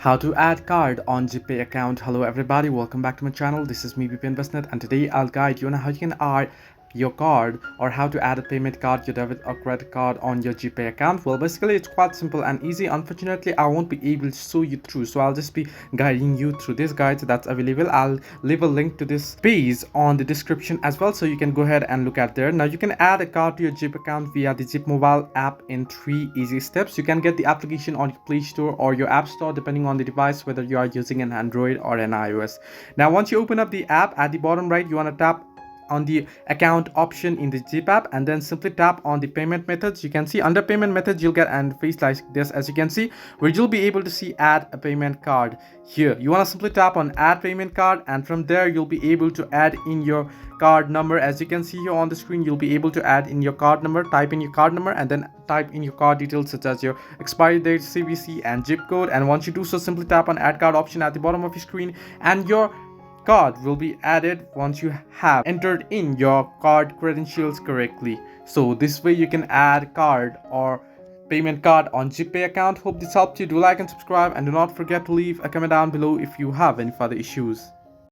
How to add card on GPay account. Hello everybody, welcome back to my channel. This is me VPN Bestnet, and today I'll guide you on how you can add your card or how to add a payment card, your debit or credit card on your GPay account. Well, basically it's quite simple and easy. Unfortunately, I won't be able to show you through, so I'll just be guiding you through this guide that's available. I'll leave a link to this page on the description as well, so you can go ahead and look at there. Now you can add a card to your GPay account via the Zip mobile app in 3 easy steps. You can get the application on your Play Store or your App Store depending on the device, whether you are using an Android or an iOS. Now once you open up the app, at the bottom right you want to tap on the account option in the Zip app, and then simply tap on the payment methods. You can see under payment methods you'll get an face like this, as you can see, where you'll be able to see add a payment card. Here you want to simply tap on add payment card, and from there you'll be able to add in your card number. As you can see here on the screen, you'll be able to add in your card number. Type in your card number and then type in your card details such as your expiry date, CVC and zip code, and once you do so, simply tap on add card option at the bottom of your screen, and your card will be added once you have entered in your card credentials correctly. So this way you can add card or payment card on GPay account. Hope this helped you. Do like and subscribe, and do not forget to leave a comment down below if you have any further issues.